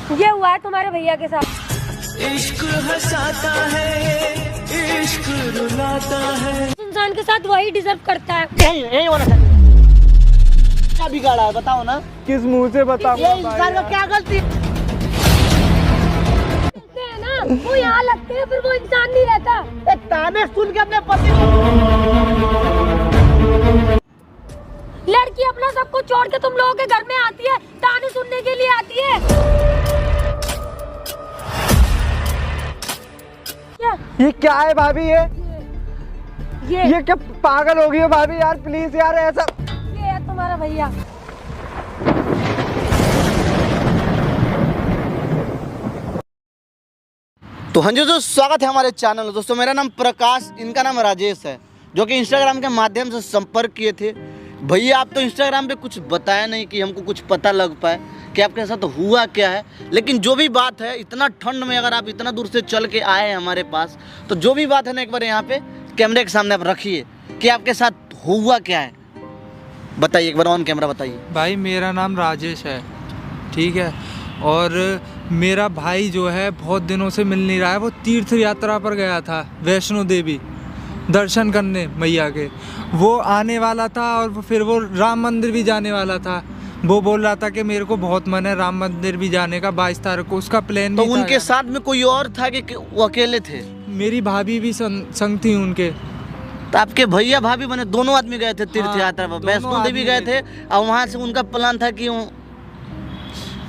ये हुआ है तुम्हारे भैया के साथ। इश्क हंसाता है, इश्क रुलाता है। इंसान के साथ वही डिजर्व करता है। यही होना था। क्या बिगाड़ा है बताओ ना। किस मुंह से बताऊं? ये इंसान का क्या गलती? है ना, वो यहाँ लगते हैं फिर वो इंसान नहीं रहता। ताने सुन के अपने पति लड़की अपना सब कुछ छोड़ के तुम लोगों के घर में आती है, ताने सुनने के लिए आती है। क्या ये क्या है भाभी? ये क्या पागल हो गई हो भाभी? यार प्लीज यार ऐसा। ये है तुम्हारा भैया। तो हाँ जी दोस्तों, स्वागत है हमारे चैनल में। दोस्तों मेरा नाम प्रकाश, इनका नाम राजेश है, जो कि इंस्टाग्राम के माध्यम से संपर्क किए थे। भैया आप तो इंस्टाग्राम पे कुछ बताया नहीं कि हमको कुछ पता लग पाए कि आपके साथ हुआ क्या है। लेकिन जो भी बात है, इतना ठंड में अगर आप इतना दूर से चल के आए हैं हमारे पास, तो जो भी बात है ना एक बार यहाँ पे कैमरे के सामने आप रखिए कि आपके साथ हुआ क्या है। बताइए एक बार ऑन कैमरा बताइए। भाई मेरा नाम राजेश है, ठीक है। और मेरा भाई जो है बहुत दिनों से मिल नहीं रहा है। वो तीर्थ यात्रा पर गया था, वैष्णो देवी दर्शन करने मैया के। वो आने वाला था और फिर वो राम मंदिर भी जाने वाला था। वो बोल रहा था कि मेरे को बहुत मन है राम मंदिर भी जाने का, 22 तारीख को उसका प्लान तो भी था। उनके साथ में कोई और था कि वो अकेले थे? मेरी भाभी भी संग थी उनके। तो आपके भैया भाभी बने दोनों आदमी गए थे तीर्थ हाँ, यात्रा पर, दोनों वैष्णो देवी आदमी गए थे और वहां से उनका प्लान था कि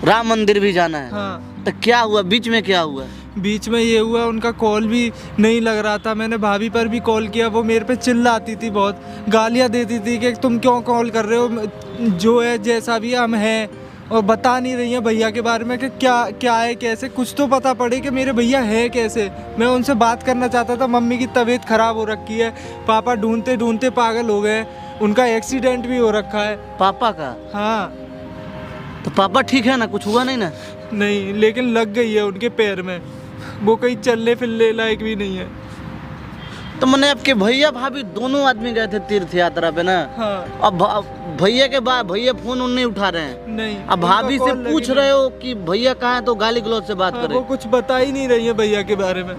राम मंदिर भी जाना है। हाँ। तो क्या हुआ बीच में, क्या हुआ? बीच में ये हुआ, उनका कॉल भी नहीं लग रहा था। मैंने भाभी पर भी कॉल किया, वो मेरे पे चिल्लाती थी, बहुत गालियाँ देती थी कि तुम क्यों कॉल कर रहे हो, जो है जैसा भी हम हैं। और बता नहीं रही हैं भैया के बारे में कि क्या क्या है, कैसे कुछ तो पता पड़े कि मेरे भैया है कैसे। मैं उनसे बात करना चाहता था। मम्मी की तबीयत ख़राब हो रखी है, पापा ढूंढते ढूंढते पागल हो गए, उनका एक्सीडेंट भी हो रखा है। पापा का? हाँ। तो पापा ठीक है ना, कुछ हुआ नहीं ना? नहीं, लेकिन लग गई है उनके पैर में, वो कहीं चलने फिरने लायक भी नहीं है। तो मैंने आपके भैया भाभी दोनों आदमी गए थे तीर्थ यात्रा पे ना? हाँ। अब भैया के बाद भैया फोन उन नहीं उठा रहे हैं? नहीं। अब भाभी से पूछ रहे हो कि भैया कहाँ है, तो गाली गलौज से बात हाँ, कर रहे वो कुछ बता ही नहीं रही है भैया के बारे में।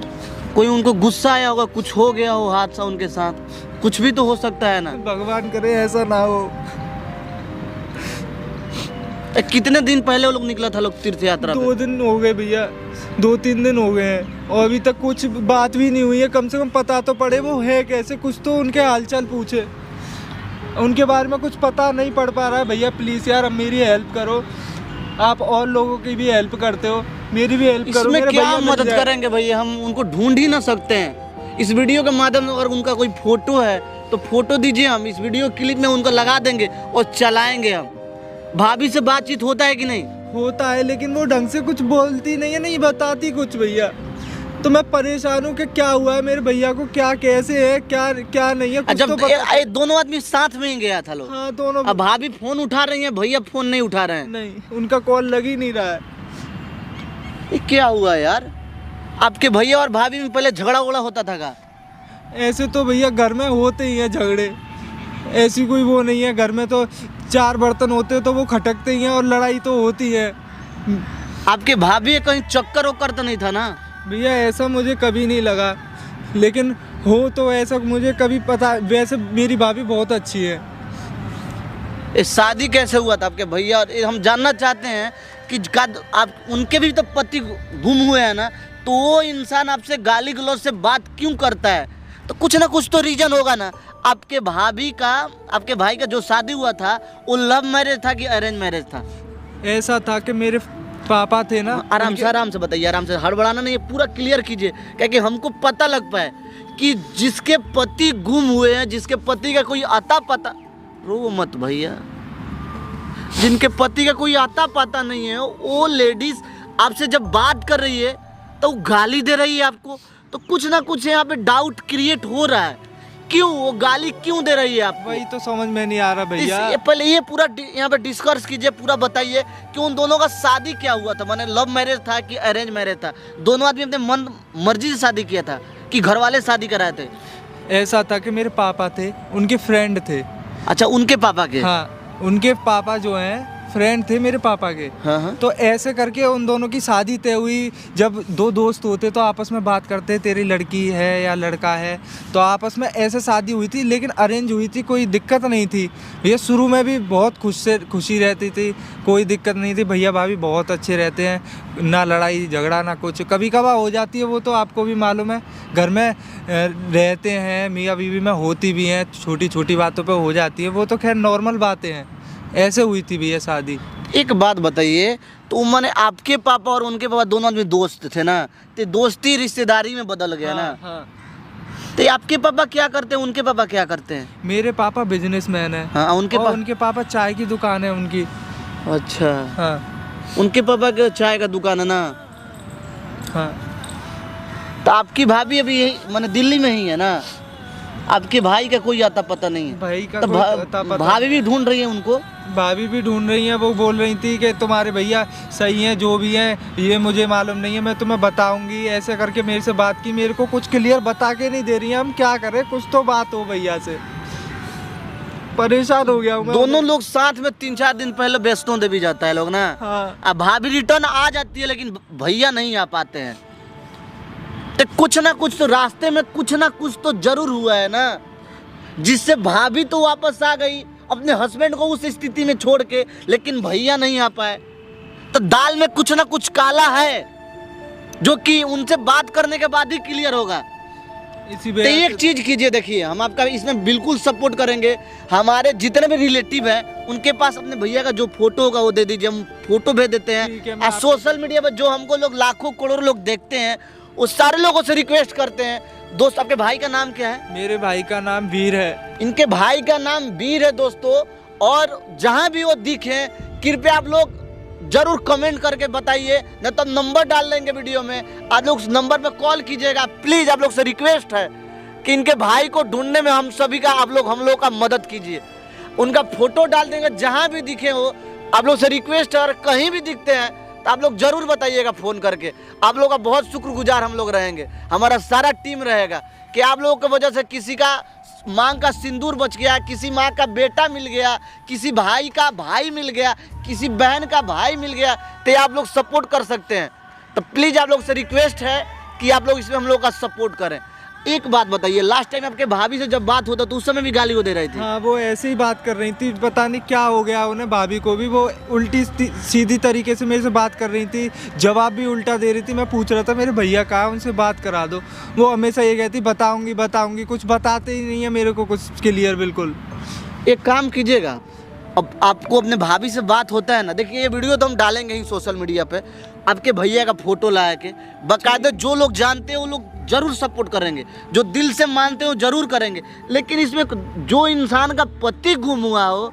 कोई उनको गुस्सा आया होगा, कुछ हो गया हो हादसा उनके साथ, कुछ भी तो हो सकता है ना। भगवान करे ऐसा ना हो। कितने दिन पहले वो लोग निकला था लोग तीर्थ यात्रा पे? 2 दिन हो गए भैया, 2-3 दिन हो गए हैं और अभी तक कुछ बात भी नहीं हुई है। कम से कम पता तो पड़े वो है कैसे, कुछ तो उनके हालचाल पूछे। उनके बारे में कुछ पता नहीं पड़ पा रहा है। भैया प्लीज़ यार अब मेरी हेल्प करो। आप और लोगों की भी हेल्प करते हो, मेरी भी हेल्प करो। इसमें क्या मदद करेंगे भैया, हम उनको ढूंढ ही ना सकते हैं। इस वीडियो के माध्यम से अगर उनका कोई फोटो है तो फोटो दीजिए, हम इस वीडियो क्लिप में उनको लगा देंगे और चलाएंगे। हम भाभी से बातचीत होता है कि नहीं? होता है, लेकिन वो ढंग से कुछ बोलती नहीं है, नहीं बताती कुछ भैया। तो मैं परेशान हूँ कि क्या हुआ है मेरे भैया को, क्या कैसे है, क्या क्या नहीं है कुछ। जब तो दोनों आदमी साथ में ही गया था लोग। हाँ दोनों। अब भाभी फोन उठा रही है, भैया फोन नहीं उठा रहे हैं। नहीं, उनका कॉल लग ही नहीं रहा है। ये क्या हुआ यार? आपके भैया और भाभी में पहले झगड़ा उगड़ा होता था का? ऐसे तो भैया घर में होते ही हैं झगड़े, ऐसी कोई वो नहीं है। घर में तो 4 बर्तन होते तो वो खटकते ही हैं और लड़ाई तो होती है। आपके भाभी कहीं चक्कर वक्कर तो नहीं था ना? भैया ऐसा मुझे कभी नहीं लगा, लेकिन हो तो ऐसा मुझे कभी पता। वैसे मेरी भाभी बहुत अच्छी है। ये शादी कैसे हुआ था आपके भैया? और हम जानना चाहते हैं कि आप उनके भी तो पति गुम हुए हैं ना, तो वो इंसान आपसे गाली गलौज से बात क्यों करता है? तो कुछ ना कुछ तो रीजन होगा ना। आपके भाभी का, आपके भाई का जो शादी हुआ था वो लव मैरिज था कि अरेंज मैरिज था? ऐसा था कि मेरे पापा थे ना। आराम से बताइए, आराम से, हड़बड़ाना नहीं है, पूरा क्लियर कीजिए, क्योंकि हमको पता लग पाए कि जिसके पति गुम हुए हैं, जिसके पति का कोई आता पता, रो मत भैया, जिनके पति का कोई आता पता नहीं है, वो लेडीज आपसे जब बात कर रही है तो वो गाली दे रही है आपको। तो कुछ ना कुछ यहाँ पे डाउट क्रिएट हो रहा है, क्यों वो गाली क्यों दे रही है आपको? वही तो समझ में नहीं आ रहा भैया। पहले ये पूरा यहाँ पे डिस्कस कीजिए, पूरा बताइए कि उन दोनों का शादी क्या हुआ था, माने लव मैरिज था कि अरेंज मैरिज था? दोनों आदमी अपने मन मर्जी से शादी किया था कि घर वाले शादी कराए थे? ऐसा था कि मेरे पापा थे, उनके फ्रेंड थे। अच्छा, उनके पापा के? हाँ, उनके पापा जो हैं फ्रेंड थे मेरे पापा के। हाँ हाँ। तो ऐसे करके उन दोनों की शादी तय हुई। जब दो दोस्त होते तो आपस में बात करते, तेरी लड़की है या लड़का है, तो आपस में ऐसे शादी हुई थी, लेकिन अरेंज हुई थी, कोई दिक्कत नहीं थी। ये शुरू में भी बहुत खुशी रहती थी, कोई दिक्कत नहीं थी। भैया भाभी बहुत अच्छे रहते हैं, ना लड़ाई झगड़ा ना कुछ। कभी कभार हो जाती है, वो तो आपको भी मालूम है, घर में रहते हैं, मियाँ बीवी में होती भी हैं, छोटी छोटी बातों पे हो जाती है, वो तो खैर नॉर्मल बातें हैं। ऐसे हुई थी भैया शादी। एक बात बताइए, तो मैंने आपके पापा और उनके पापा दोनों आदमी दोस्त थे ना, तो दोस्ती रिश्तेदारी में बदल गया ना। हाँ। तो आपके पापा क्या करते हैं, उनके पापा क्या करते हैं? मेरे पापा बिजनेसमैन है। हाँ, उनके पापा चाय की दुकान है उनकी। अच्छा। हाँ उनके पापा के चाय का दुकान है ना। हाँ। तो आपकी भाभी अभी यही माने दिल्ली में ही है ना? आपके भाई का कोई आता पता नहीं है? भाई का तो कोई अता पता। भाभी भी ढूंढ रही है उनको? भाभी भी ढूंढ रही हैं। वो बोल रही थी कि तुम्हारे भैया सही हैं, जो भी हैं, ये मुझे मालूम नहीं है, मैं तुम्हें बताऊंगी। ऐसे करके मेरे से बात की, मेरे को कुछ क्लियर बता के नहीं दे रही हैं। हम क्या करें, कुछ तो बात हो भैया से। परेशान हो गया हूँ मैं। दोनों लोग साथ में 3-4 दिन पहले वैष्णो देवी जाता है लोग ना। हाँ। अब भाभी रिटर्न आ जाती है, लेकिन भैया नहीं आ पाते हैं। तो कुछ ना कुछ तो रास्ते में कुछ ना कुछ तो जरूर हुआ है ना, जिससे भाभी तो वापस आ गई अपने हस्बैंड को उस स्थिति में छोड़ के, लेकिन भैया नहीं आ पाए। तो दाल में कुछ ना कुछ काला है, जो कि उनसे बात करने के बाद ही क्लियर होगा। इसी तो एक चीज कीजिए, देखिए हम आपका इसमें बिल्कुल सपोर्ट करेंगे। हमारे जितने भी रिलेटिव हैं, उनके पास अपने भैया का जो फोटो होगा वो दे दीजिए, हम फोटो भेज देते हैं। और सोशल मीडिया पर जो हमको लोग लाखों करोड़ों लोग देखते हैं, उस सारे लोगों से रिक्वेस्ट करते हैं। दोस्त, आपके भाई का नाम क्या है? मेरे भाई का नाम वीर है। इनके भाई का नाम वीर है दोस्तों। और जहां भी वो दिखे, कृपया आप लोग जरूर कमेंट करके बताइए, नहीं तो नंबर डाल देंगे वीडियो में, आप लोग उस नंबर पे कॉल कीजिएगा। प्लीज आप लोग से रिक्वेस्ट है कि इनके भाई को ढूंढने में हम सभी का हम लोग का मदद कीजिए। उनका फोटो डाल देंगे, जहां भी दिखे हो। आप लोग से रिक्वेस्ट है, और कहीं भी दिखते हैं तो आप लोग जरूर बताइएगा फोन करके। आप लोग का बहुत शुक्रगुजार हम लोग रहेंगे, हमारा सारा टीम रहेगा, कि आप लोगों की वजह से किसी का मांग का सिंदूर बच गया, किसी माँ का बेटा मिल गया, किसी भाई का भाई मिल गया, किसी बहन का भाई मिल गया, तो आप लोग सपोर्ट कर सकते हैं। तो प्लीज़ आप लोग से रिक्वेस्ट है कि आप लोग इसमें हम लोग का सपोर्ट करें। एक बात बताइए, लास्ट टाइम आपके भाभी से जब बात होता तो उस समय भी गाली वो दे रही थी? हाँ, वो ऐसे ही बात कर रही थी, पता नहीं क्या हो गया उन्हें, भाभी को भी। वो उल्टी सीधी तरीके से मेरे से बात कर रही थी, जवाब भी उल्टा दे रही थी। मैं पूछ रहा था मेरे भैया कहाँ, उनसे बात करा दो। वो हमेशा ये कहती बताऊंगी, कुछ बताते ही नहीं है मेरे को कुछ क्लियर बिल्कुल। एक काम कीजिएगा, अब आपको अपने भाभी से बात होता है ना, देखिए ये वीडियो तो हम डालेंगे ही सोशल मीडिया पे, आपके भैया का फोटो ला के बाकायदा जो लोग जानते हैं वो लोग जरूर सपोर्ट करेंगे, जो दिल से मानते हो जरूर करेंगे। लेकिन इसमें जो इंसान का पति गुम हुआ हो,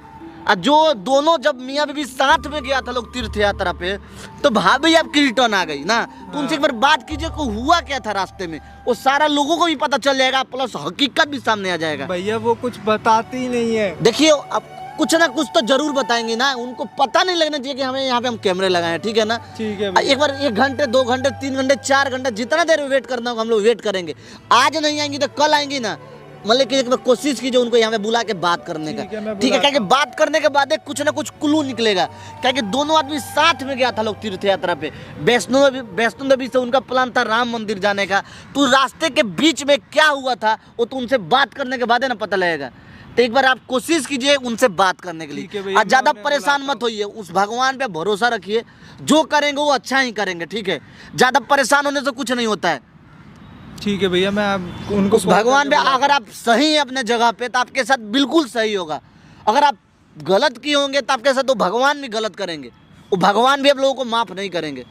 और जो दोनों जब मियाँ बीवी साथ में गया था लोग तीर्थ यात्रा पे, तो भाभी आपकी रिटर्न आ गई ना, तो उनसे एक बार बात कीजिए को हुआ क्या था रास्ते में, वो सारा लोगों को भी पता चल जाएगा, प्लस हकीकत भी सामने आ जाएगा। भैया वो कुछ बताते ही नहीं है। देखिए अब कुछ ना कुछ तो जरूर बताएंगे ना, उनको पता नहीं लगना चाहिए कि हमें यहाँ पे हम कैमरे लगाए, ठीक है ना? ठीक है। एक बार 1 घंटे 2 घंटे 3 घंटे 4 घंटे जितना देर वेट करना होगा हम लोग वेट करेंगे। आज नहीं आएंगी तो कल आएंगी ना, मतलब कि एक बार कोशिश कीजिए उनको यहाँ पे बुला के बात करने का, ठीक है? क्या बात करने के बाद कुछ ना कुछ क्लू निकलेगा, क्या दोनों आदमी साथ में गया था लोग तीर्थ यात्रा पे। वैष्णो देवी से उनका प्लान था राम मंदिर जाने का, तो रास्ते के बीच में क्या हुआ था वो तो उनसे बात करने के बाद है ना पता लगेगा। तो एक बार आप कोशिश कीजिए उनसे बात करने के लिए, और ज़्यादा परेशान मत होइए, उस भगवान पे भरोसा रखिए, जो करेंगे वो अच्छा ही करेंगे, ठीक है? ज़्यादा परेशान होने से कुछ नहीं होता है, ठीक है भैया। मैं उनको उस भगवान पे अगर आप सही हैं अपने जगह पे तो आपके साथ बिल्कुल सही होगा। अगर आप गलत किए होंगे तो आपके साथ वो भगवान भी गलत करेंगे, वो भगवान भी आप लोगों को माफ़ नहीं करेंगे,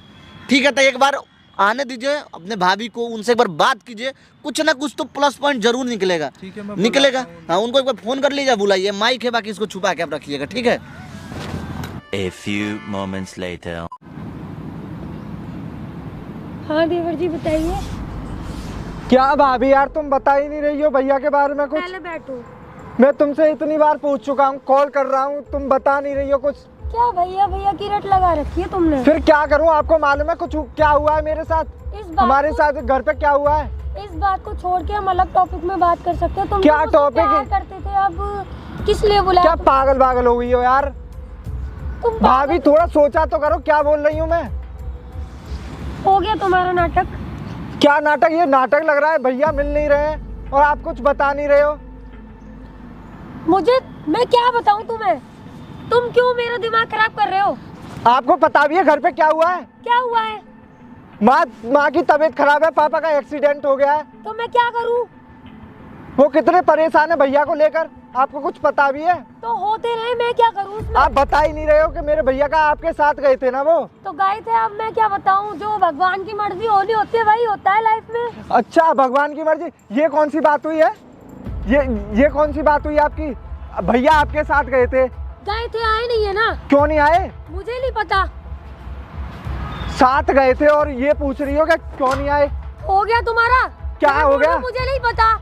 ठीक है? तो एक बार आने दीजिए अपने भाभी को, उनसे एक बार बात कीजिए, कुछ ना कुछ तो प्लस पॉइंट जरूर निकलेगा, ठीक है? निकलेगा। हाँ, उनको एक बार फोन कर लीजिए, बुलाइए, माइक है, बाकी इसको छुपा के आप रखिएगा, ठीक है? A few moments later. हाँ देवर जी बताइए। क्या भाभी यार तुम बता ही नहीं रही हो भैया के बारे में कुछ? पहले बैठो। मैं तुमसे इतनी बार पूछ चुका हूँ, कॉल कर रहा हूँ, तुम बता नहीं रही हो कुछ। क्या भैया की रट लगा रखी है तुमने? फिर क्या करूँ, आपको मालूम है कुछ क्या हुआ है मेरे साथ, हमारे साथ घर पे क्या हुआ है? इस बात को छोड़ के हम अलग टॉपिक में बात कर सकते हैं। तुम क्या टॉपिक करते थे, अब किस लिए बुलाया? क्या पागल हो गई हो यार? तुम भाभी थोड़ा सोचा तो करो, क्या बोल रही हूँ मैं? हो गया तुम्हारा नाटक। क्या नाटक? ये नाटक लग रहा है। भैया मिल नहीं रहे हैं और आप कुछ बता नहीं रहे हो। मुझे मैं क्या बताऊं तुम्हें? तुम क्यों मेरा दिमाग खराब कर रहे हो? आपको पता भी है घर पे क्या हुआ है? क्या हुआ है? माँ की तबीयत खराब है, पापा का एक्सीडेंट हो गया है। तो मैं क्या करूं? वो कितने परेशान है भैया को लेकर, आपको कुछ पता भी है? तो होते रहे, मैं क्या करूं उसमें? आप बता ही नहीं रहे हो कि मेरे भैया का आपके साथ गए थे ना वो। तो गए थे, अब मैं क्या बताऊं? जो भगवान की मर्जी होनी होती है वही होता है लाइफ में। अच्छा, भगवान की मर्जी, ये कौन सी बात हुई है? ये कौन सी बात हुई आपकी? भैया आपके साथ गए थे? गए थे, आए नहीं है ना। क्यों नहीं आए? मुझे नहीं पता। साथ गए थे और ये पूछ रही हो कि क्यों नहीं आए? हो गया तुम्हारा? क्या हो गया? मुझे नहीं पता।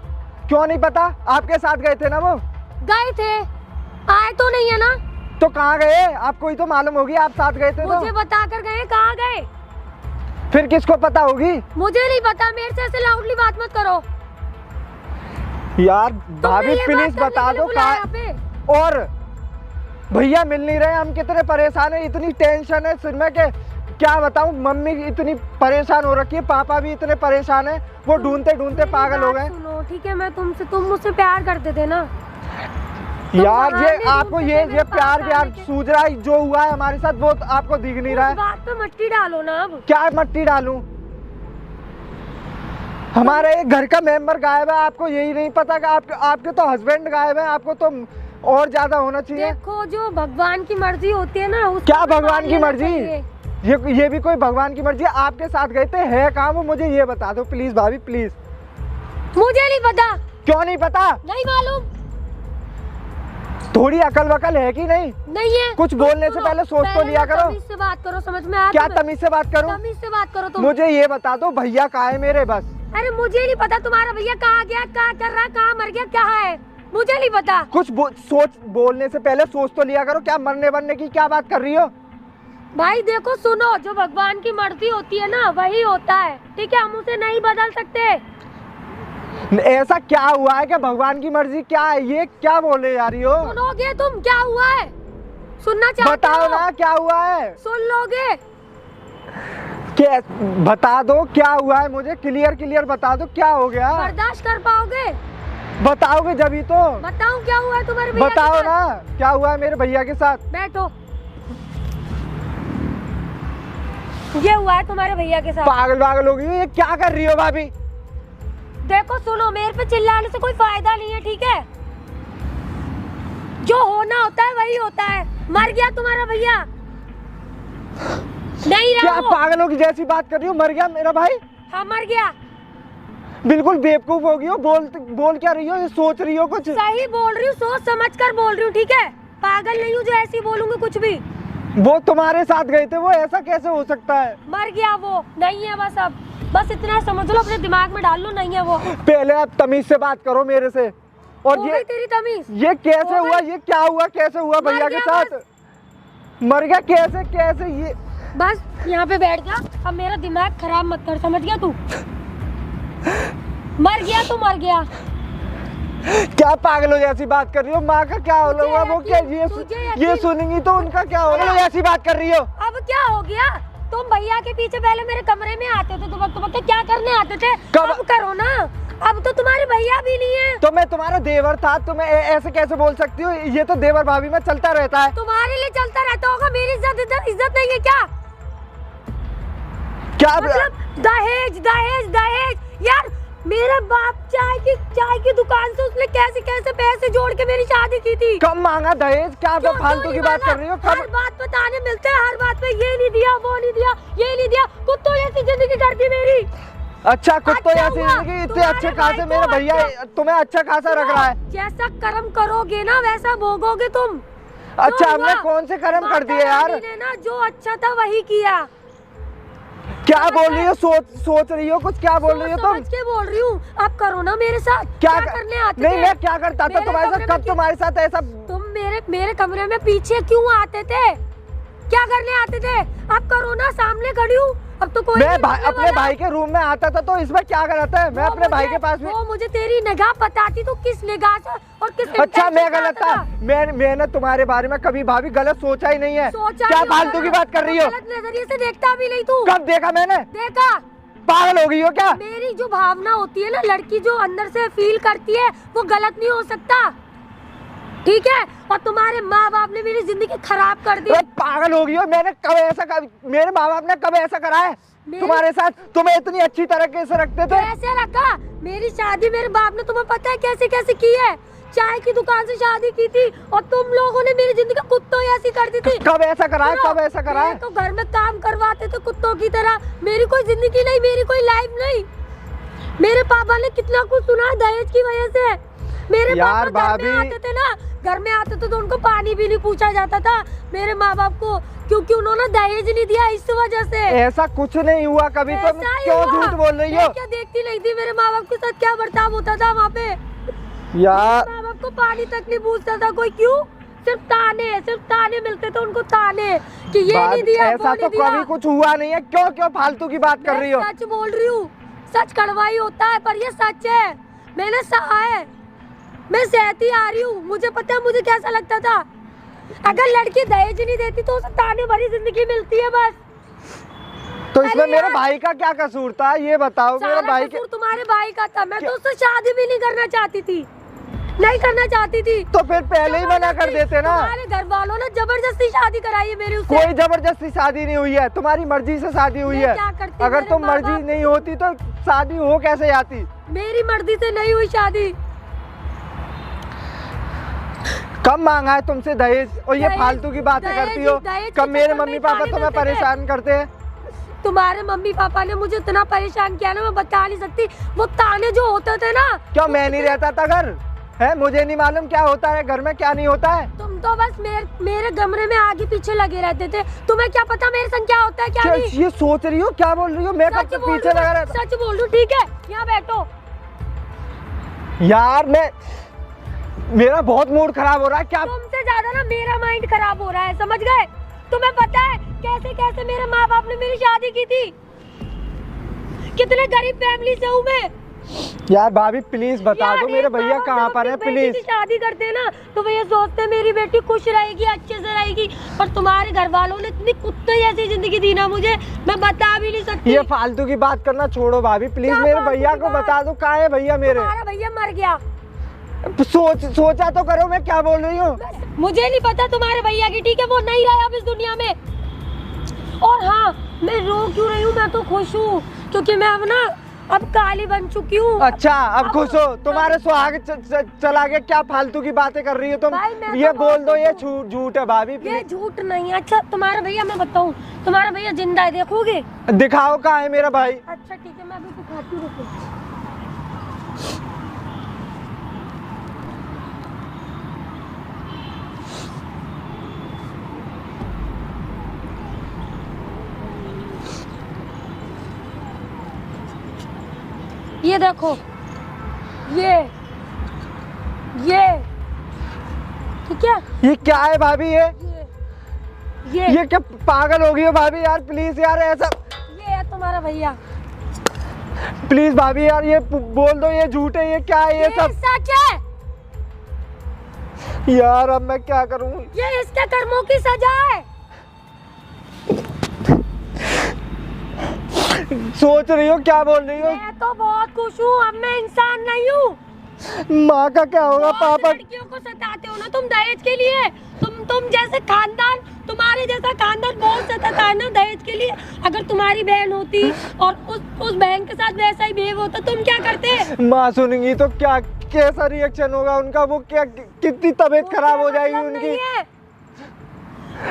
क्यों नहीं पता? आपके साथ गए थे ना वो? गए थे, आए तो नहीं है ना। तो कहाँ गए? आपको ही तो मालूम होगी, आप साथ गए थे मुझे तो। बता कर गए, कहाँ गए? फिर किसको पता होगी? मुझे नहीं पता, मेरे से ऐसे लाउडली बात मत करो। यार तुमने भाभी ये प्लीज बात बता करने के दो लिए बुलाया कहाँ। यहाँ पे? और भैया मिल नहीं रहे, हम कितने परेशान है, इतनी टेंशन है सिर में कि क्या बताऊं। मम्मी इतनी परेशान हो रखी है, पापा भी इतने परेशान है, वो ढूंढते ढूंढते मेरी पागल हो बात गए। सुनो, ठीक है, मैं तुम मुझसे प्यार करते थे ना। यार ये बाहर आपको नहीं ये घूमते थे, प्यार मेरे व्यार पास सूझ रहा है? जो हुआ है हमारे साथ वो तो आपको दिख नहीं रहा उस है। बात पे मट्टी डालो ना अब। क्या मट्टी डालूं? हमारे एक घर का मेंबर गायब है, आपको यही नहीं पता कि आपके तो हस्बैंड गायब है, आपको तो और ज्यादा होना चाहिए। देखो, जो भगवान की मर्जी होती है ना, उसको क्या भी भगवान मान की लेना मर्जी? चाहिए। ये भी कोई भगवान की मर्जी है? आपके साथ गए थे, है कहाँ वो? मुझे ये बता दो प्लीज भाभी, प्लीज। मुझे नहीं पता। क्यों नहीं पता? नहीं मालूम। थोड़ी अकल वकल है कि नहीं? नहीं है। कुछ बोलने से पहले सोच तो लिया करो। तमीज से बात करो, समझ में आया? क्या तमीज से बात करूं? तमीज से बात करो तुम। मुझे ये बता दो भैया कहाँ है मेरे? बस अरे मुझे नहीं पता तुम्हारा भैया कहाँ गया, क्या कर रहा, कहाँ मर गया, क्या है, मुझे नहीं पता। कुछ बोलने से पहले सोच तो लिया करो। क्या मरने वरने की क्या बात कर रही हो? भाई देखो, सुनो, जो भगवान की मर्जी होती है ना वही होता है, ठीक है? हम उसे नहीं बदल सकते। ऐसा क्या हुआ है कि भगवान की मर्जी क्या है? ये क्या बोले जा रही हो? सुनोगे तुम? क्या हुआ है? सुनना चाहते बताओ हो? ना क्या हुआ है? सुन लोगे? क्या बता दो क्या हुआ है? मुझे क्लियर बता दो क्या हो गया। बर्दाश्त कर पाओगे? बताओगे जब ही तो। बताऊं क्या हुआ है तुम्हारे भैया बताओ के साथ? ना क्या हुआ है मेरे भैया के साथ। बैठो। ये हुआ है तुम्हारे भैया के साथ। पागल हो गई हो, ये क्या कर रही हो भाभी? देखो सुनो, मेरे पे चिल्लाने से कोई फायदा नहीं है, ठीक है? जो होना होता है वही होता है। मर गया तुम्हारा भैया, नहीं रहा क्या वो। पागलों की जैसी बात कर रही हो? मर गया मेरा भाई? हाँ मर गया। बिल्कुल बेवकूफ हो गई हो। बोल क्या रही हो? ये सोच रही हो कुछ? सही बोल रही हूँ, सोच समझ कर बोल रही हूँ, ठीक है? पागल नहीं हूँ जो ऐसी बोलूंगी कुछ भी। वो तुम्हारे साथ गए थे, वो ऐसा कैसे हो सकता है? मर गया वो, नहीं है बस। अब बस इतना समझ लो, अपने दिमाग में डाल लो, नहीं है वो। पहले आप तमीज से बात करो मेरे से। और हो ये गई तेरी तमीज? ये कैसे हो हुआ? गई? ये क्या हुआ? कैसे हुआ मर भैया के गया साथ? मर गया कैसे ये? बस यहाँ पे बैठ जा, अब मेरा दिमाग खराब मत कर, समझ गया तू? मर गया तो मर गया। क्या पागलों जैसी बात कर रही हो? माँ का क्या होगा? वो क्या ये सुनेंगी तो उनका क्या होगा? ऐसी बात कर रही हो? अब क्या हो गया? तुम भैया के पीछे पहले मेरे कमरे में आते थे, तो क्या करने आते थे? कब? अब करो ना, अब तो तुम्हारे भैया भी नहीं है। तो मैं तुम्हारा देवर था, तुम्हें ऐसे कैसे बोल सकती हो? ये तो देवर भाभी में चलता रहता है। तुम्हारे लिए चलता रहता होगा, मेरी इज्जत नहीं है क्या? क्या मतलब दहेज यार, मेरे बाप चाय की दुकान से उसने कैसे पैसे जोड़ के मेरी शादी की थी। कम मांगा दहेज? क्या क्यों फालतू की बात कर रही हो? हर बात बताने मिलते हैं, हर बात पे ये नहीं दिया, वो नहीं दिया, ये नहीं दिया। कुत्तों जैसी जिंदगी कर दी मेरी। अच्छा कुत्तों अच्छा ऐसी हुआ, जिंदगी? इतने तुम्हारे अच्छे भाई खासे को मेरा भैया तुम्हें अच्छा खासा रख रहा है। जैसा कर्म करोगे ना वैसा भोगोगे तुम। अच्छा जो हमने हुआ, कौन से कर्म कर दिए माता यार? रानी ने ना जो अच्छा था वही किया। क्या बोल रही हो? सोच रही हो कुछ? क्या बोल रही हो तुम? समझ के बोल रही हूँ, अब करो ना मेरे साथ। क्या करने आते नहीं थे? मैं क्या करता था मेरे तुम्हारे साथ? कमरे कब में तुम्हारे साथ ऐसा? तुम मेरे कमरे में पीछे क्यों आते थे? क्या करने आते थे? अब करो ना, सामने खड़ी हूँ, अब तो कोई मैं नहीं भाई बोलने अपने वाला। भाई के रूम में आता था तो इसमें क्या गलत है? मैं वो अपने भाई मुझे- के पास भी वो मुझे तेरी निगाह बताती तो किस निगाह से और किस अच्छा intention मैं से गलत आता था। मैंने तुम्हारे बारे में कभी भाभी गलत सोचा ही नहीं है। सोचा क्या नहीं होता फालतू की ना, बात कर रही हो? गलत नजरिए से देखता भी नहीं तू। कब देखा मैंने? देखा पागल हो गई हो क्या? मेरी जो भावना होती है ना, लड़की जो अंदर से फील करती है वो गलत नहीं हो सकता, ठीक है? और तुम्हारे माँ बाप ने मेरी जिंदगी खराब कर दी। अरे पागल हो गई हो? मैंने कब ऐसा मेरे माँ बाप ने कब ऐसा करा है मेरे- तुम्हारे साथ? तुम्हें इतनी अच्छी तरीके से रखते थे। कैसे रखा? मेरी शादी मेरे बाप ने, तुम्हें पता है कैसे कैसे की है? चाय की दुकान से शादी की थी और तुम लोगों ने मेरी जिंदगी कुत्तों ऐसी कर दी थी। कब ऐसा करा है? सुनो, कब ऐसा करा है? मेरे को घर में काम करवाते थे कुत्तों की तरह। मेरी कोई जिंदगी नहीं, मेरी कोई लाइफ नहीं। मेरे पापा ने कितना कुछ सुना दहेज की वजह से। मेरे यार पापा घर में भाभी- आते थे ना, घर में आते थे तो उनको पानी भी नहीं पूछा जाता था मेरे माँ बाप को, क्योंकि उन्होंने दहेज नहीं दिया, इस वजह से। ऐसा कुछ नहीं हुआ कभी। तुम ऐसा ही क्यों हुआ। झूठ बोल रही मैं हो? क्या देखती नहीं थी मेरे माँ बाप के साथ क्या बर्ताव होता था वहाँ पे? यार माँ बाप को पानी तक नहीं पूछता था कोई। क्यों? सिर्फ ताने मिलते थे उनको, ताने कि ये नहीं दिया, वो ऐसा नहीं तो दिया। कभी कुछ हुआ नहीं है। क्यों क्यों फालतू की बात कर रही हो? मैं सच बोल रही हूँ। सच कड़वा ही होता है पर ये सच है। मैंने सहा है, मैं सहती आ रही हूँ। मुझे पता है मुझे कैसा लगता था। अगर लड़की दहेज नहीं देती तो उसे ताने भरी जिंदगी मिलती है बस। तो इसमें अरे मेरे यार। भाई का क्या कसूर था ये बताओ? मेरे सारा भाई के कसूर तुम्हारे भाई का था। मैं तो उससे शादी भी नहीं करना चाहती थी, नहीं करना चाहती थी। तो फिर पहले ही मना कर देते ना। तुम्हारे घर वालों ने जबरदस्ती शादी कराई है मेरी उससे। कोई जबरदस्ती शादी नहीं हुई है, तुम्हारी मर्जी से शादी हुई मैं है। क्या करती, अगर मेरे तुम माँ मर्जी बाप- नहीं होती तो शादी हो कैसे जाती? मेरी मर्जी से नहीं हुई शादी। कब मांगा है तुमसे दहेज? और ये दहेज- फालतू की बातें दहेज- करती हो। दहेज कब के मेरे चक्कर में मम्मी पापा ताने तुम्हें मिलते थे। परेशान करते हैं? तुम्हारे मम्मी पापा ने मुझे इतना परेशान किया ना, मैं बता नहीं सकती। वो ताने जो होते थे ना, क्यों मैं नहीं रहता था घर? है मुझे नहीं मालूम क्या होता है घर में क्या नहीं होता है? तुम तो बस मेरे कमरे में आगे पीछे लगे रहते थे। तुम्हें क्या पता मेरे संग क्या होता है क्या नहीं? ये सोच रही हो? क्या बोल रही हो? मैं कब सच से बोल पीछे रही लगा हूँ, रहता? सच बोल रही हूँ, ठीक है? यहाँ बैठो। यार मैं मेरा बहुत मूड खराब हो रहा है। क्या तुमसे ज्यादा ना मेरा माइंड खराब हो रहा है, समझ गए? तुम्हें पता है कैसे कैसे मेरे माँ बाप ने मेरी शादी की थी? कितने गरीब फैमिली से हूँ मैं। यार भाभी प्लीज बता यार, दो एक मेरे भैया माँ बाप कहाँ जब पर है? अपनी बेटी प्लीज की शादी करते हैं ना तो वो ये सोचते हैं मेरी बेटी खुश रहेगी, अच्छे से रहेगी। और तुम्हारे घर वालों ने इतनी कुत्ते जैसी जिंदगी दी ना मुझे, मैं बता भी नहीं सकती। ये फालतू की बात करना छोड़ो भाभी प्लीज। क्या मेरे फालतू भैया की को बात? बता दो कहाँ है भैया मेरे? तुम्हारा भैया मर गया। सोचा तो करो मैं क्या बोल रही हूँ। मुझे नहीं पता तुम्हारे भैया की, ठीक है? वो नहीं रहा अब इस दुनिया में। और हाँ, मैं रो क्यों रही हूँ? मैं तो खुश हूँ क्योंकि मैं अब काली बन चुकी हूँ। अच्छा अब खुश हो? तुम्हारे सुहाग चला गया। क्या फालतू की बातें कर रही हो तुम? भाई, मैं ये तो बोल दो बहुत ये खुश झूठ है भाभी ये प्लीज। झूठ नहीं है। अच्छा तुम्हारा भैया, मैं बताऊँ, तुम्हारा भैया जिंदा है, देखोगे? दिखाओ कहाँ है मेरा भाई? अच्छा ठीक है, मैं अभी दिखाती हूँ, रुको। ये देखो, ये ठीक है? ये क्या है भाभी? ये क्या पागल हो गई हो भाभी? यार प्लीज यार ऐसा ये है तुम्हारा भैया। प्लीज भाभी यार ये बोल दो ये झूठ है। ये क्या है ये सब? सच है। यार अब मैं क्या करूं? ये इसके कर्मों की सजा है। सोच रही हो? क्या बोल रही हो? मैं तो बहुत खुश हूँ, अब मैं इंसान नहीं हूँ। माँ का क्या होगा? बहुत पापा लड़कियों को सताते हो ना तुम दहेज के लिए। तुम जैसे खानदान, तुम्हारे जैसा खानदान बहुत सताता है ना दहेज के लिए। अगर तुम्हारी बहन होती और उस बहन के साथ वैसा ही बिहेव होता, तुम क्या करते? माँ सुनेंगी तो क्या कैसा रिएक्शन होगा उनका? वो क्या कितनी तबीयत खराब हो जाएगी मतलब उनकी। नहीं है।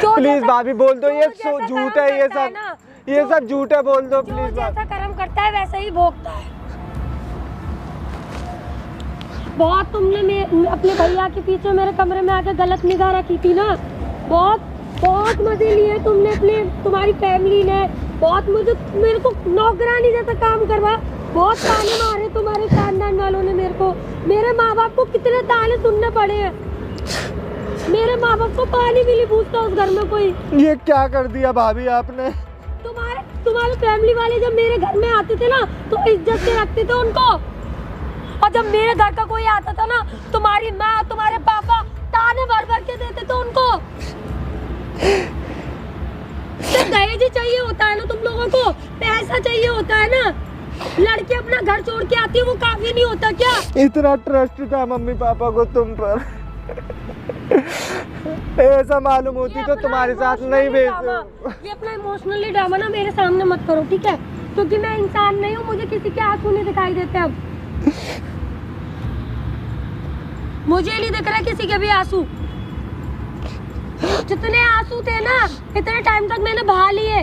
जो प्लीज जैसा- भाभी बोल दो ये जो जैसा झूठ कर्म है ये करता है सब। ना, ये सब झूठ है बोल दो जो प्लीज। जैसा कर्म करता है वैसा ही भोगता है। बहुत तुमने अपने भैया के पीछे मेरे कमरे में आके गलत निगाह रखी थी ना। बहुत मजे लिए तुमने, तुम्हारी फैमिली ने बहुत मेरे को नौकरानी जैसा काम करवा। बहुत ताने मारे तुम्हारे खानदान वालों ने मेरे को। मेरे माँ बाप को कितने ताने सुनने पड़े हैं। मेरे माँ बाप को पानी भी नहीं पूछता उस घर में कोई। ये क्या कर दिया भाभी आपने? तुम्हारे फैमिली वाले जब मेरे घर में आते थे ना तो इज्जत से रखते थे उनको, और जब मेरे घर का कोई आता था ना तुम्हारी माँ तुम्हारे पापा ताने भर भर के देते थे उनको। सिर्फ दहेज ही चाहिए होता है ना तुम लोगों को, पैसा चाहिए होता है ना। लड़की अपना घर छोड़ के आती है वो काफी नहीं होता क्या? इतना ट्रस्ट था मम्मी पापा को तुम पर, ऐसा मालूम होती तो तुम्हारे साथ नहीं भेजते। ये अपना इमोशनली ड्रामा ना मेरे सामने मत करो, ठीक है? क्योंकि मैं इंसान नहीं हूँ, मुझे किसी के आंसू नहीं दिखाई देते अब। मुझे नहीं दिख रहा किसी के भी आंसू। जितने आंसू थे ना इतने टाइम तक मैंने बहा लिए,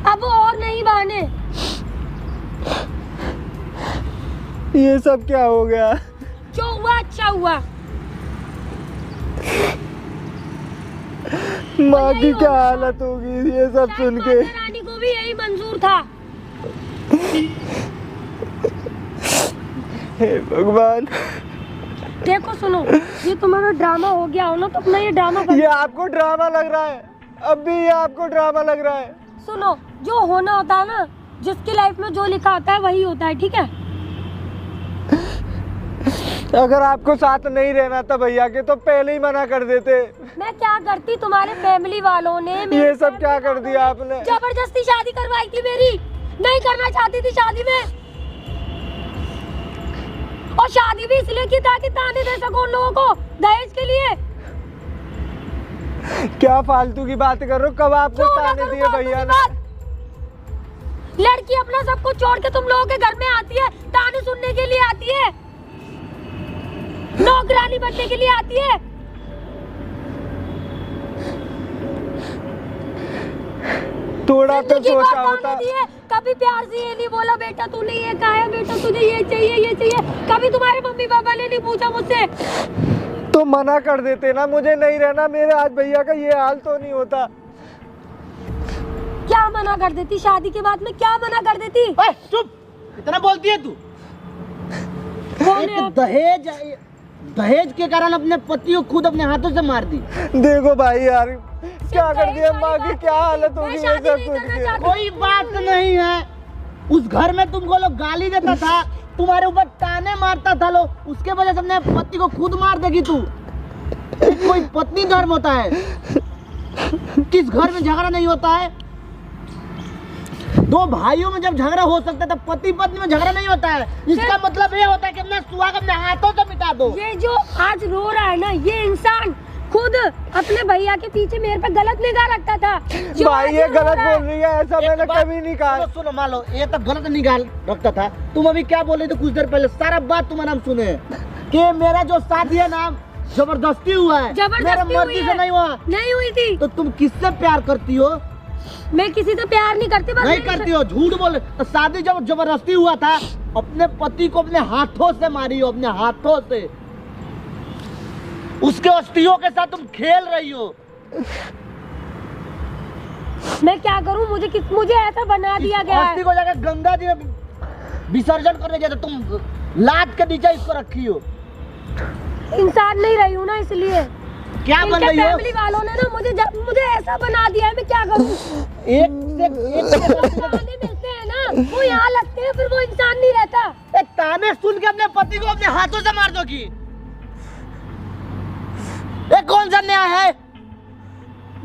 अब वो और नहीं बहाने। ये सब क्या हो गया? जो हुआ अच्छा हुआ। माँ की क्या हालत होगी ये सब सुन के। माता रानी को भी यही मंजूर था। हे भगवान। देखो सुनो, ये तुम्हारा ड्रामा हो गया हो ना तो अपना ये ड्रामा ये आपको ड्रामा लग रहा है? अब भी ये आपको ड्रामा लग रहा है? सुनो, जो होना होता है ना, जिसकी लाइफ में जो लिखा होता है वही होता है, ठीक है? अगर आपको साथ नहीं रहना था भैया के तो पहले ही मना कर देते। मैं क्या करती, तुम्हारे फैमिली वालों ने ये सब क्या कर दिया आपने? जबरदस्ती शादी करवाई थी मेरी, नहीं करना चाहती थी शादी में, और शादी भी इसलिए की ताकि ताने दे सको उन लोगों को दहेज के लिए। क्या फालतू की बात कर रहे हो? कब आपको क्यों ना ताने करूं दिए फालतू भैया की ने? बात? लड़की अपना सब कुछ छोड़ के तुम लोगों के घर में आती है, ताने सुनने के लिए आती है, नौकरानी बनने के लिए आती है। थोड़ा तो जिंदगी भर सोचा ताने होता। दिए, कभी प्यार से ये नहीं बोला बेटा तूने ये कहा है, बेटा तुझे ये चाहिए ये चाहिए। कभी तुम्हारे मम्मी पापा ने नहीं पूछा मुझसे। तो मना कर देते ना, मुझे नहीं रहना, मेरे आज भैया का ये हाल तो नहीं होता। क्या मना कर देती? शादी के बाद में क्या मना कर देती? ओए, चुप! इतना बोलती है तू? कौन है एक आप? दहेज के कारण अपने पति को खुद अपने हाथों से मार दी। देखो भाई यार क्या कर दिया, दहेज माँ वाली की बात क्या नहीं। हालत मैं होगी ये शादी सब नहीं सुन करना के। चाहती। कोई बात नहीं है, उस घर में तुमको लोग गाली देता था, तुम्हारे ऊपर ताने मारता था लोग, उसके वजह से अपने पति को खुद मार देगी तू? कोई पत्नी धर्म होता है? किस घर में झगड़ा नहीं होता है? दो भाइयों में जब झगड़ा हो सकता है तब पति पत्नी में झगड़ा नहीं होता है। इसका मतलब ये होता है कि अपना सुहाग अपने हाथों से मिटा दो। ये जो आज रो रहा है ना, ये इंसान खुद अपने भैया के पीछे मेरे पे गलत निगाह रखता था। जो भाई आज ये रो गलत रहा है, बोल रही है, ऐसा मैंने कभी नहीं कहा। सुनो मान लो ये तब गलत निकाल रखता था, तुम अभी क्या बोले थे कुछ देर पहले? सारा बात तुम्हारा हम सुने कि मेरा जो शादी है ना जबरदस्ती हुआ है, मेरा जबरदस्ती मर्जी हुई से है। नहीं हुआ। नहीं हुई थी। तो तुम किससे प्यार करती हो? मैं किसी से प्यार नहीं करती, बस नहीं मेरी- करती हो, झूठ बोल। तो शादी जब जबरदस्ती हुआ था, अपने पति को अपने हाथों से मारी हो, अपने हाथों से। उसके अस्थियों के साथ तुम खेल रही हो। मैं क्या करूं? मुझे ऐसा बना दिया गया अस्थि है। को जाकर गंगा जी में विसर्जन करने जाते, तुम लाद के नीचे इसको रखी हो। इंसान नहीं रही हूँ ना, इसलिए क्या बन इनके रही हो? फैमिली वालों ने ना मुझे ऐसा बना दिया है, मैं क्या करूं? एक ताने मिलते हैं ना, वो यहाँ लगते हैं, फिर वो इंसान नहीं रहता। ताने सुन के अपने पति को अपने हाथों से मार दोगी? ये कौन सा न्याय है?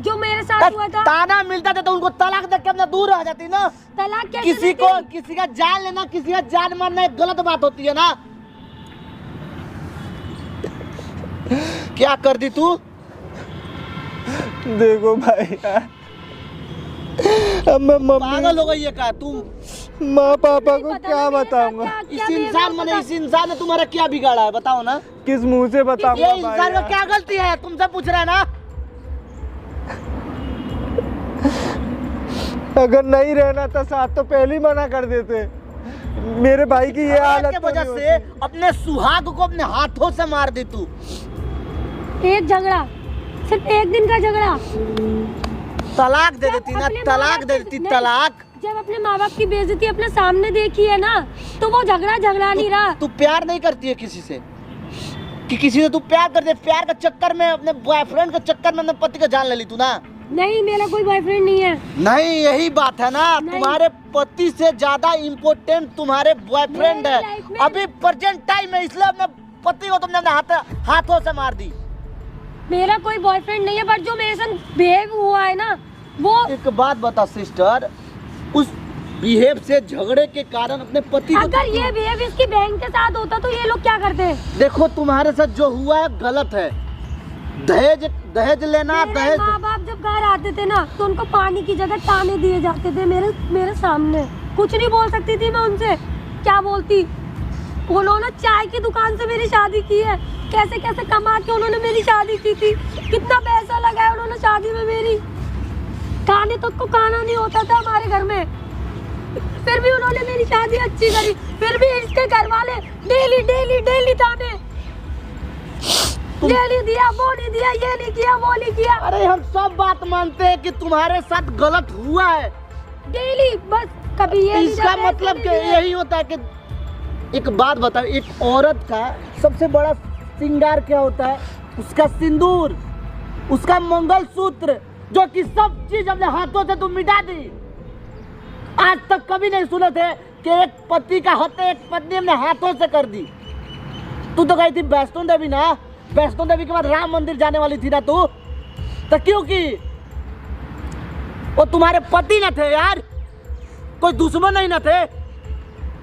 जो मेरे साथ हुआ था। ताना मिलता था तो उनको तलाक देके अपने दूर रह जाती ना। तलाक कैसे किसी को देती? किसी का जान लेना, किसी का जान मारना एक गलत बात होती है ना। क्या कर दी तू? देखो भाई यार, अब मैं पागल हो गई है क्या तुम? माँ पापा को पता क्या ना मेरे साथ बताऊंगा? इस इंसान मैंने इस इंसान ने तुम्हारा क्या बिगाड़ा है बताओ ना? किस मुंह से ये बताऊंगा भाई इंसान का यार? क्या गलती है तुमसे पूछ रहा है ना? अगर नहीं रहना था साथ तो पहले ही मना कर देते। मेरे भाई की ये हालत के तो वजह नहीं से होती। अपने सुहाग को अपने हाथों से मार दी तू। एक झगड़ा, सिर्फ एक दिन का झगड़ा। तलाक दे देती जब ना, अपने तलाक माँ-बाप दे की- देती, नहीं, तलाक। जब अपने माँ बाप की बेइज्जती अपने सामने देखी है ना, तो वो झगड़ा नहीं रहा। तू प्यार नहीं करती है किसी से कि किसी से तू प्यार करती है? प्यार के चक्कर में, अपने बॉयफ्रेंड के चक्कर में अपने पति का जान ले ली तू ना। नहीं, मेरा कोई बॉयफ्रेंड नहीं है। नहीं, यही बात है ना, नहीं। तुम्हारे पति से ज्यादा इम्पोर्टेंट तुम्हारे बॉयफ्रेंड मेरी है। लाइफ में- अभी प्रेजेंट टाइम में, इसलिए अपने पति को तुमने अपने हाथों से मार दी। मेरा कोई बॉयफ्रेंड नहीं है, बट जो मेरे साथ बिहेव हुआ है ना, वो एक बात बता सिस्टर, उस बिहेव से झगड़े के कारण अपने पति को, अगर ये बिहेव इसकी बहन के साथ होता तो ये लोग क्या करते? देखो तुम्हारे साथ जो हुआ है गलत है। दहेज लेना, मेरे दहेज माँ बाप जब घर आते थे ना, तो उनको पानी की जगह ताने दिए जाते थे मेरे सामने। कुछ नहीं बोल सकती थी मैं उनसे। क्या बोलती? उन्होंने चाय की दुकान से मेरी शादी की है। कैसे कैसे कमा के उन्होंने मेरी शादी की थी। कितना पैसा लगाया उन्होंने शादी में मेरी। खाने तक को खाना नहीं होता था हमारे घर में, फिर भी उन्होंने मेरी शादी अच्छी करी। फिर भी इसके घर वाले डेली डेली डेली ताने, डेली दिया, वो नहीं दिया, ये नहीं किया, वो नहीं किया। अरे हम सब बात मानते हैं कि तुम्हारे साथ गलत हुआ है। डेली बस कभी ये नहीं इसका दिया, मतलब ऐसे कि नहीं दिया। यही होता है कि एक बात बताओ, एक औरत का सबसे बड़ा श्रृंगार क्या होता है? उसका सिंदूर, उसका मंगलसूत्र, जो कि सब चीज अपने हाथों से तुम मिटा दी। आज तक कभी नहीं सुने थे कि एक पति का हत्या एक पत्नी अपने हाथों से कर दी। तू तो गई थी वैष्णो देवी ना, वैष्णो देवी के बाद राम मंदिर जाने वाली थी ना तू, तो क्यों की? वो तुम्हारे पति न थे यार, कोई दुश्मन नहीं न थे।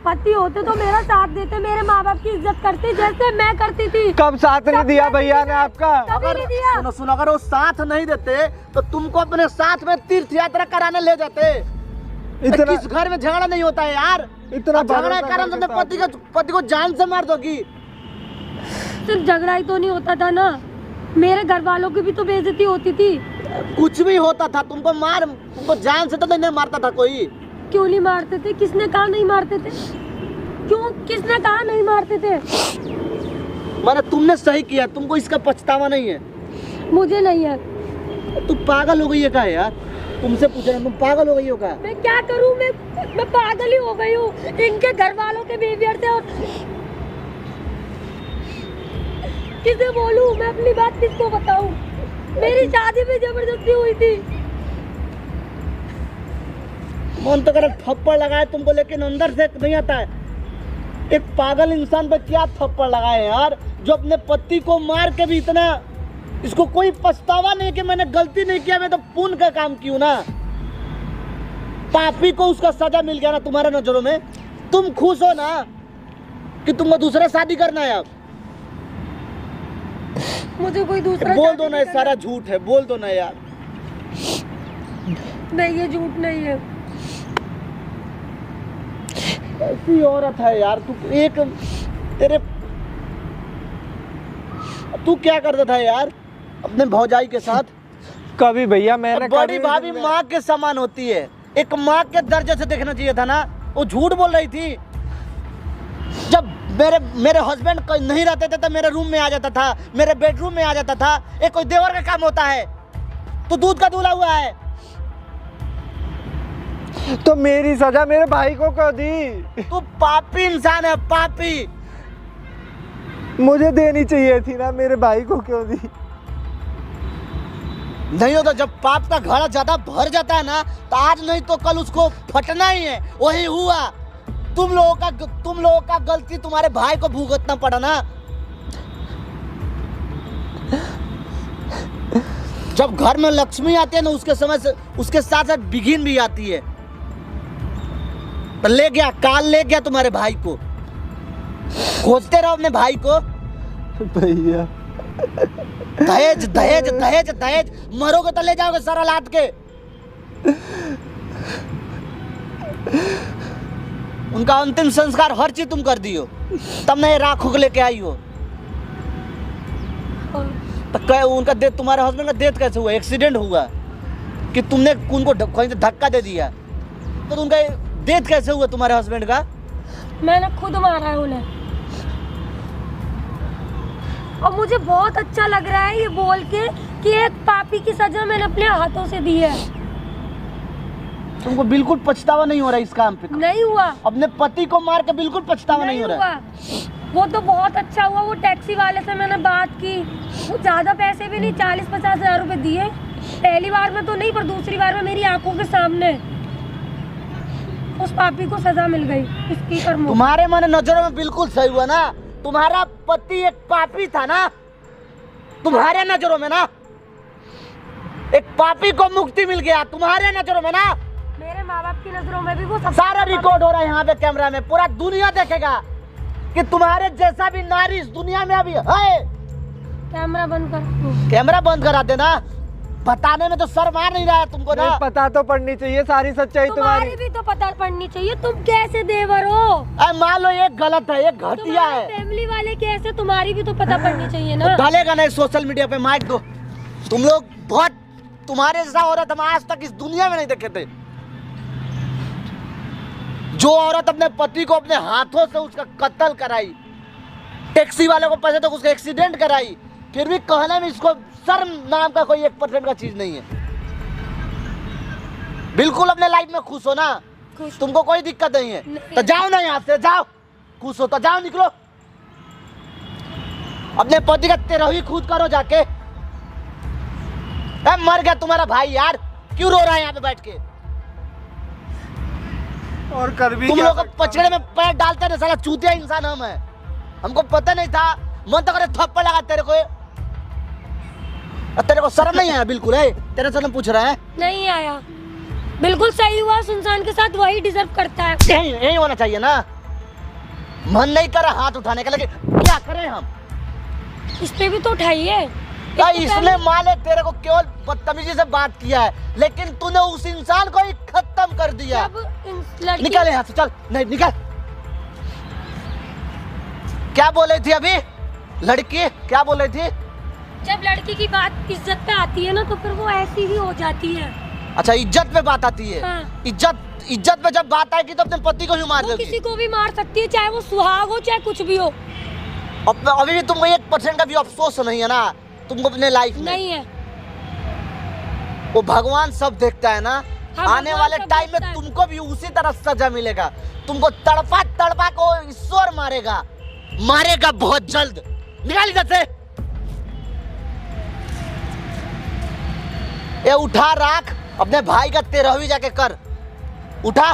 पति होते तो मेरा साथ देते, मेरे माँ बाप की इज्जत करते जैसे मैं करती थी। कब साथ नहीं दिया भैया ने आपका? कभी नहीं दिया। सुनो सुनो, अगर वो साथ नहीं देते तो तुमको अपने साथ में तीर्थ यात्रा कराने ले जाते। इतना किस घर में झगड़ा नहीं होता है यार? इतना और झगड़ा भरोसा के कारण करके तुमने पति को जान से मार दोगी। सिर्फ झगड़ा ही तो नहीं होता था ना, मेरे घर वालों की भी तो बेइज्जती होती थी। कुछ भी होता था, तुमको जान से तो नहीं मारता था कोई। क्यों नहीं मारते थे? किसने कहा नहीं मारते थे? क्यों, किसने कहा नहीं मारते थे? मैंने तुमने सही किया, तुमको इसका पछतावा नहीं है। मुझे नहीं है। तू पागल हो गई है क्या यार? तुमसे पूछ रहा हूं, तुम पागल हो गई हो क्या? मैं क्या करूं? मैं पागल ही हो गई हूँ इनके घर वालों के बिहेवियर से। और किसे बोलूं मैं अपनी बात, किसको बताऊं? मेरी शादी भी जबरदस्ती हुई थी। मन तो कर थप्पड़ लगाए तुमको, लेकिन अंदर से नहीं आता है। एक पागल इंसान पर क्या थप्पड़ लगाए यार, जो अपने पति को मार के भी इतना, इसको कोई पछतावा नहीं कि मैंने गलती नहीं किया, मैं तो पुण्य का काम क्यों ना। पापी को उसका सजा मिल गया ना तुम्हारे नजरों में। तुम खुश हो ना कि तुमको दूसरा शादी करना है? अब मुझे कोई दूसरा बोल शादी दो ना, नहीं ये सारा झूठ है, बोल दो ना यार। करना। नहीं, ये झूठ नहीं है। ऐसी औरत है यार तू। तू क्या करता था यार अपने भौजाई के साथ? कभी भैया मैंने बड़ी कभी- भाभी माँ के समान होती है, एक माँ के दर्जे से देखना चाहिए था ना। वो झूठ बोल रही थी। जब मेरे हस्बैंड नहीं रहते थे तो मेरे रूम में आ जाता था, मेरे बेडरूम में आ जाता था। ये कोई देवर का काम होता है? तू दूध का दूल्हा हुआ है। तो मेरी सजा मेरे भाई को क्यों दी? तू पापी इंसान है, पापी। मुझे देनी चाहिए थी ना, मेरे भाई को क्यों दी? नहीं होता, जब पाप का घड़ा ज्यादा भर जाता है ना, तो आज नहीं तो कल उसको फटना ही है। वही हुआ। तुम लोगों का गलती तुम्हारे भाई को भुगतना पड़ा ना। जब घर में लक्ष्मी आती है ना, उसके साथ साथ बिघिन भी आती है। तो ले गया, काल ले गया तुम्हारे भाई को। खोजते रहो अपने भाई को। भैया दहेज दहेज दहेज दहेज, मरोगे तो ले जाओगे सारा लाद के। उनका अंतिम संस्कार हर चीज तुम कर दियो, तब नहीं राखों को लेके आई हो। तो उनका डेथ, तुम्हारे हस्बैंड का डेथ कैसे हुआ? एक्सीडेंट हुआ कि तुमने उनको कहीं से धक्का दे दिया? तो उनका डेथ कैसे हुआ तुम्हारे हस्बैंड का? मैंने खुद मारा है उन्हें। और मुझे बहुत अच्छा लग रहा है ये बोल के कि एक पापी की सजा मैंने अपने हाथों से दी है। तुमको बिल्कुल पछतावा नहीं हो रहा इस काम पे? नहीं हुआ। अपने पति को मार के बिल्कुल पछतावा नहीं हो रहा? वो तो बहुत अच्छा हुआ। वो टैक्सी वाले से मैंने बात की, वो ज्यादा पैसे भी नहीं, 40-50 हज़ार रुपए दिए। पहली बार में तो नहीं, पर दूसरी बार में मेरी आंखों के सामने उस पापी को सजा मिल गई इसकी कर्मों। तुम्हारे मन नजरों में बिल्कुल सही हुआ ना। तुम्हारा पति एक पापी था ना, तुम्हारे नजरों में ना। एक पापी को मुक्ति मिल गया तुम्हारे नजरों में ना। मेरे माँ बाप की नजरों में भी वो सब सारा रिकॉर्ड हो रहा है यहाँ पे कैमरा में, पूरा दुनिया देखेगा कि तुम्हारे जैसा भी नारी इस दुनिया में अभी है। कैमरा बंद कर। कैमरा बंद करा देना। बताने में तो शर्म आ नहीं रहा है तुमको ना। नहीं, पता तो पड़नी चाहिए सारी सच्चाई तुम्हारी। तुम्हारी भी तो पता पड़नी चाहिए, तुम कैसे देवर हो। अरे मान लो ये गलत है, ये घटिया है। फैमिली वाले कैसे, तुम्हारी भी तो पता पड़नी चाहिए ना। डालेगा नहीं सोशल मीडिया पे, माइक दो। तुम लोग बहुत, तुम्हारे जैसा औरत हम आज तक इस दुनिया में नहीं देखे थे। जो औरत अपने पति को अपने हाथों से उसका कत्ल कराई, टैक्सी वाले को पैसे तो उसका एक्सीडेंट कराई, फिर भी कहने में इसको शर्म नाम का कोई 1% का चीज नहीं है। बिल्कुल अपने लाइफ में खुश हो ना, खुश। तुमको कोई दिक्कत नहीं है। नहीं। तो जाओ ना यहाँ से, जाओ। खुश हो तो जाओ, निकलो। अपने पति का तेरहवीं खुद करो जाके। मर गया तुम्हारा भाई यार, क्यों रो रहा है यहाँ पे बैठ के। और कर भी तुम क्या लोग सकता पचड़े में पैर डालते ना, साला चूतिया इंसान हम है। हमको पता नहीं था, मन तो करे थप्पड़ लगा तेरे को। तेरे को शर्म नहीं आया बिल्कुल है? तेरे से हम पूछ रहे हैं। नहीं आया, बिल्कुल सही हुआ। इंसान के साथ वही डिजर्व करता है। यही होना चाहिए ना। मन नहीं कर रहा हाथ उठाने का, लेकिन क्या करें हम। इस पे भी तो उठाइए। इसने माले तेरे को केवल बदतमीजी से बात किया है, लेकिन तूने उस इंसान को ही खत्म कर दिया। निकल यहाँ से, चल। नहीं निकल। क्या बोल रही थी अभी लड़की, क्या बोल रही थी? जब लड़की की बात इज्जत पे आती है ना, तो फिर वो ऐसी ही हो जाती है। अच्छा, इज्जत पे बात आती है। हाँ। इज्जत पे जब बात आएगी तो अपने पति को ही मार वो देगी। किसी को भी मार सकती है, चाहे वो सुहाग हो चाहे कुछ भी हो। अभी भी तुमको 1% का भी अफसोस नहीं है ना तुमको अपने लाइफ में? नहीं है। वो भगवान सब देखता है ना। हाँ, आने भगवान वाले सब टाइम देखता में है। तुमको भी उसी तरह सजा मिलेगा। तुमको तड़पा तड़पा को ईश्वर मारेगा, मारेगा बहुत जल्द। निकाल इधर से। ये उठा राख, अपने भाई का 13वीं जाके कर। उठा।